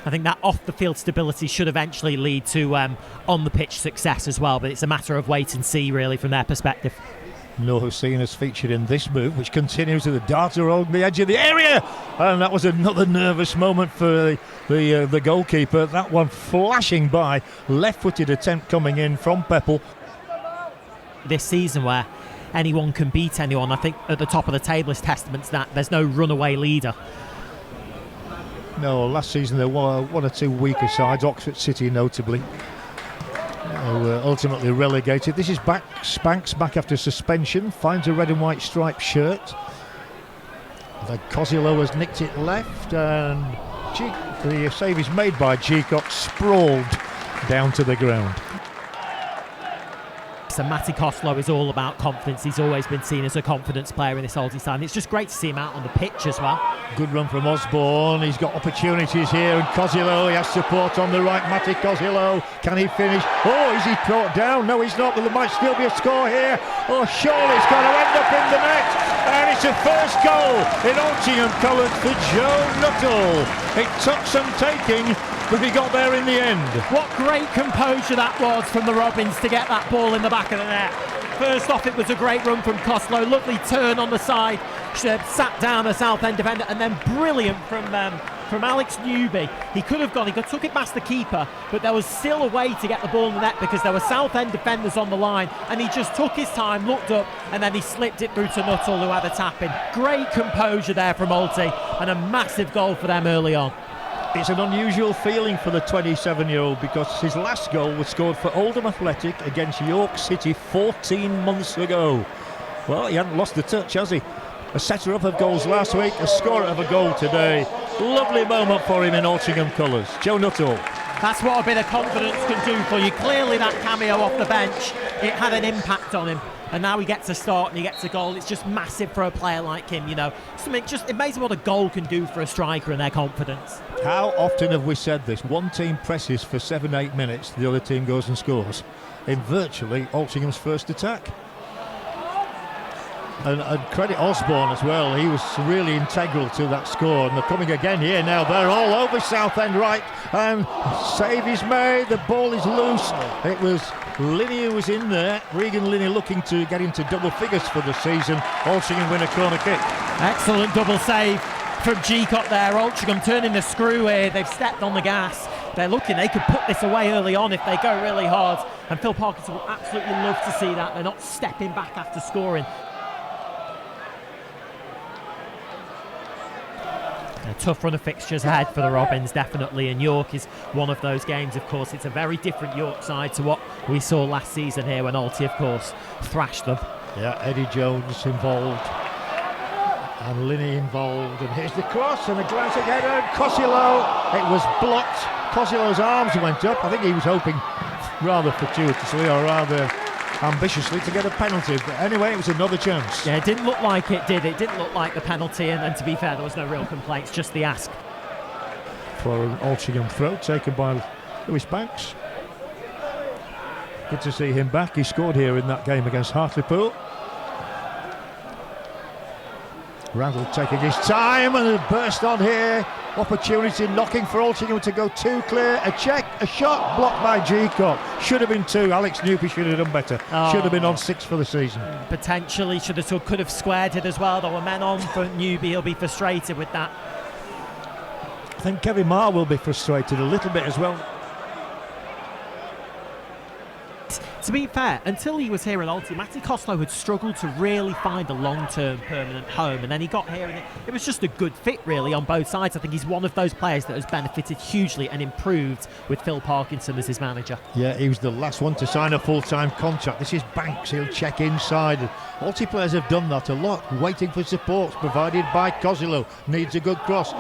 I think that off-the-field stability should eventually lead to on-the-pitch success as well, but it's a matter of wait and see, really, from their perspective. No Hussein has featured in this move, which continues with the darter along the edge of the area, and that was another nervous moment for the goalkeeper. That one flashing by, left-footed attempt coming in from Peppel. This season where anyone can beat anyone, I think at the top of the table is testament to that. There's no runaway leader. No, last season there were one or two weaker sides, Oxford City notably, who were ultimately relegated. This is Spanks back after suspension, finds a red and white striped shirt. The Cosilo has nicked it left, and the save is made by Geacock, sprawled down to the ground. So Matty Costello is all about confidence. He's always been seen as a confidence player in this Alty side, and it's just great to see him out on the pitch as well. Good run from Osborne. He's got opportunities here, and Cosilo, he has support on the right. Matty Cosilo, can he finish? Oh, is he brought down? No, he's not, but there might still be a score here. Oh, surely it's going to end up in the net, and it's a first goal in Altrincham colours for Joe Nuttall. It took some taking, but he got there in the end. What great composure that was from the Robins to get that ball in the back of the net. First off, it was a great run from Costello, lovely turn on the side, sat down a Southend defender, and then brilliant from Alex Newby. He could have gone, took it past the keeper, but there was still a way to get the ball in the net because there were Southend defenders on the line, and he just took his time, looked up, and then he slipped it through to Nuttall, who had a tap in. Great composure there from Alty, and a massive goal for them early on. It's an unusual feeling for the 27-year-old because his last goal was scored for Oldham Athletic against York City 14 months ago. Well, he hadn't lost the touch, has he? A setter up of goals last week, a scorer of a goal today. Lovely moment for him in Altrincham colours. Joe Nuttall. That's what a bit of confidence can do for you. Clearly that cameo off the bench, it had an impact on him. And now he gets a start and he gets a goal. It's just massive for a player like him, you know. Something just amazing what a goal can do for a striker and their confidence. How often have we said this? One team presses for 7-8 minutes, the other team goes and scores. In virtually Altringham's first attack. And credit Osborne as well. He was really integral to that score. And they're coming again here now. They're all over Southend right. And save is made. The ball is loose. It was Linney who was in there. Regan Linney looking to get into double figures for the season. Altrincham win a corner kick. Excellent double save from Geacock there. Altrincham turning the screw here. They've stepped on the gas. They're looking, they could put this away early on if they go really hard. And Phil Parkinson will absolutely love to see that. They're not stepping back after scoring. A tough run of fixtures ahead for the Robins, definitely, and York is one of those games. Of course, it's a very different York side to what we saw last season here when Alty, of course, thrashed them. Yeah, Eddie Jones involved and Linney involved, and here's the cross and a glance again, and Cosilo, it was blocked. Cosilo's arms went up. I think he was hoping rather fortuitously or rather ambitiously to get a penalty, but anyway, it was another chance. Yeah, it didn't look like it did. It didn't look like the penalty, and to be fair, there was no real complaints, just the ask. For an Altrincham throw taken by Lewis Banks. Good to see him back. He scored here in that game against Hartlepool. Randall taking his time and a burst on here. Opportunity knocking for Altrincham to go too clear. A check, a shot blocked by Geacock. Should have been 2. Alex Newby should have done better. Should have been on 6 for the season. Potentially could have squared it as well. There were men on for Newby. He'll be frustrated with that. I think Kevin Marr will be frustrated a little bit as well. To be fair, until he was here at Alty, Matty Costello had struggled to really find a long-term permanent home, and then he got here and it was just a good fit really on both sides. I think he's one of those players that has benefited hugely and improved with Phil Parkinson as his manager. Yeah, he was the last one to sign a full-time contract. This is Banks, he'll check inside. Alty players have done that a lot, waiting for supports provided by Cosilo. Needs a good cross.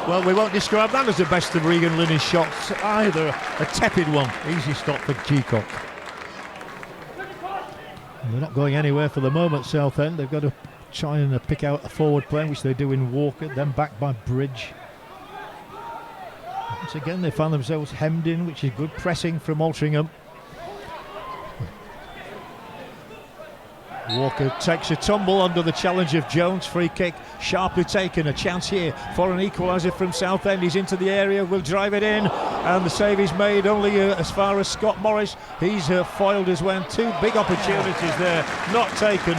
Well, we won't describe that as the best of Regan Linney's shots either. A tepid one. Easy stop for Geacock. They're not going anywhere for the moment, Southend. They've got to try and pick out a forward play, which they do in Walker, then back by Bridge. Once again, they found themselves hemmed in, which is good pressing from Altrincham. Walker takes a tumble under the challenge of Jones. Free kick sharply taken. A chance here for an equaliser from Southend. He's into the area, will drive it in, and the save is made only as far as Scott Morris. He's foiled as well. Two big opportunities there, not taken.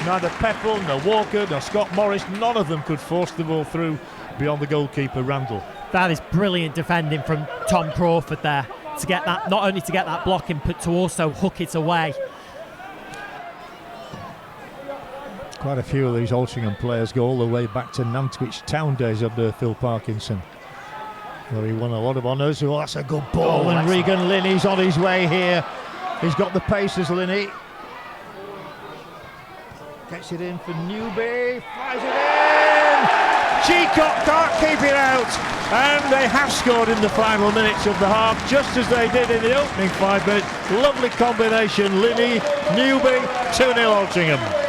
Neither Peppel, nor Walker, nor Scott Morris, none of them could force the ball through beyond the goalkeeper, Randall. That is brilliant defending from Tom Crawford there, to get that, not only to get that blocking, but to also hook it away. Quite a few of these Altrincham players go all the way back to Nantwich Town days under Phil Parkinson, where he won a lot of honours. Oh, that's a good ball, and Regan Linney's on his way here. He's got the paces, Linney. Gets it in for Newby, flies it in! Cheacock can't keep it out, and they have scored in the final minutes of the half, just as they did in the opening 5 minutes. Lovely combination, Linney, Newby, 2-0 Altrincham.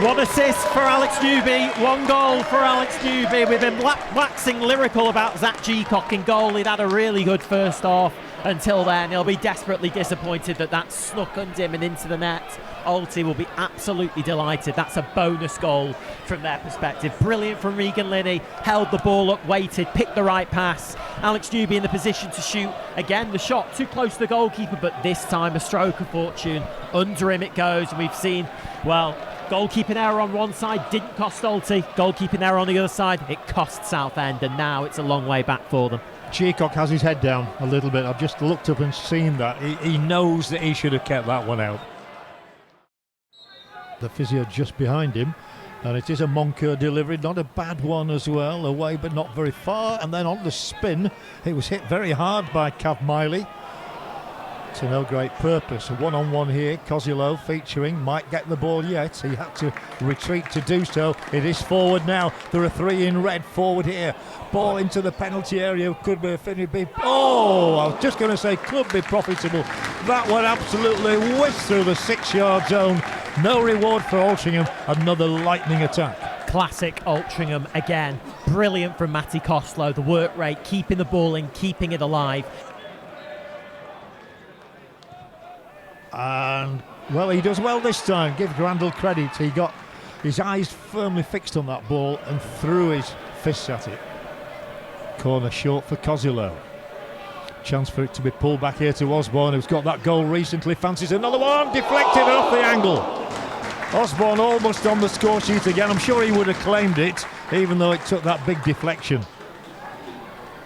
One assist for Alex Newby, one goal for Alex Newby. We've been waxing lyrical about Zach Cheacock in goal. He'd had a really good first half until then. He'll be desperately disappointed that snuck under him and into the net. Alty will be absolutely delighted. That's a bonus goal from their perspective. Brilliant from Regan Linney. Held the ball up, waited, picked the right pass. Alex Newby in the position to shoot. Again, the shot too close to the goalkeeper, but this time a stroke of fortune. Under him it goes, and we've seen, well, goalkeeping error on one side didn't cost Alty. Goalkeeping error on the other side, it cost Southend, and now it's a long way back for them. Cheacock has his head down a little bit. I've just looked up and seen that. He knows that he should have kept that one out. The physio just behind him, and it is a Moncur delivery, not a bad one as well, away but not very far, and then on the spin it was hit very hard by Cav Miley to no great purpose. A one-on-one here, Cosilo featuring, might get the ball yet, he had to retreat to do so. It is forward now, there are 3 in red forward here, ball into the penalty area, could be oh, I was just going to say could be profitable. That one absolutely whizzed through the 6-yard zone. No reward for Altrincham, another lightning attack. Classic Altrincham again. Brilliant from Matty Costello, the work rate, keeping the ball in, keeping it alive. And, well, he does well this time, give Randall credit. He got his eyes firmly fixed on that ball and threw his fists at it. Corner short for Cosilo. Chance for it to be pulled back here to Osborne, who's got that goal recently, fancies another one, deflected off the angle. Osborne almost on the score sheet again. I'm sure he would have claimed it, even though it took that big deflection.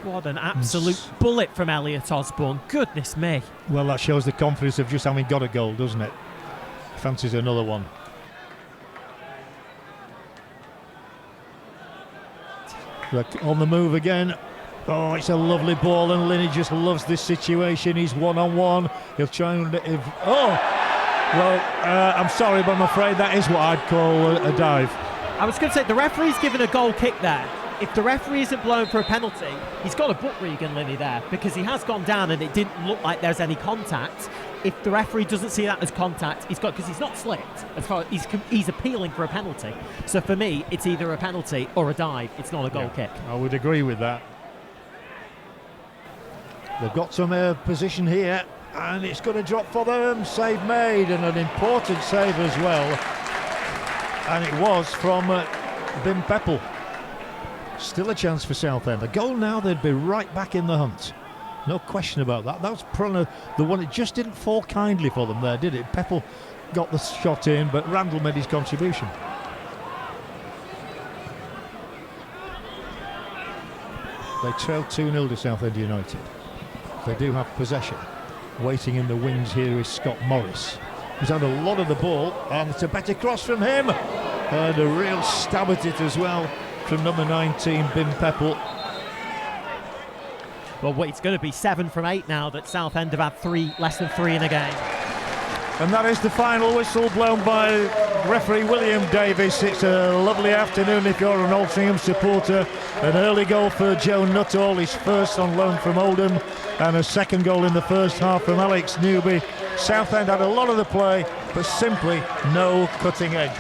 What an absolute bullet from Elliot Osborne, goodness me. Well, that shows the confidence of just having got a goal, doesn't it? Fancies another one. On the move again. Oh, it's a lovely ball, and Linney just loves this situation. He's one-on-one. He'll try and... I'm sorry, but I'm afraid that is what I'd call a dive. I was going to say, the referee's given a goal kick there. If the referee isn't blown for a penalty, he's got to book Regan Linney there, because he has gone down and it didn't look like there's any contact. If the referee doesn't see that as contact, because he's not slipped, as far as he's appealing for a penalty. So for me, it's either a penalty or a dive. It's not a goal kick. I would agree with that. They've got some position here, and it's going to drop for them. Save made, and an important save as well. And it was from Bim Peppel. Still a chance for Southend. A goal now, they'd be right back in the hunt. No question about that. That was probably the one. It just didn't fall kindly for them there, did it? Peppel got the shot in, but Randall made his contribution. They trailed 2-0 to Southend United. They do have possession. Waiting in the wings here is Scott Morris. He's had a lot of the ball, and it's a better cross from him. And a real stab at it as well from number 19, Bim Peppel. Well, it's going to be 7 from 8 now that Southend have had less than 3 in a game. And that is the final whistle blown by referee William Davis. It's a lovely afternoon if you're an Altrincham supporter. An early goal for Joe Nuttall, his first on loan from Oldham, and a second goal in the first half from Alex Newby. Southend had a lot of the play, but simply no cutting edge.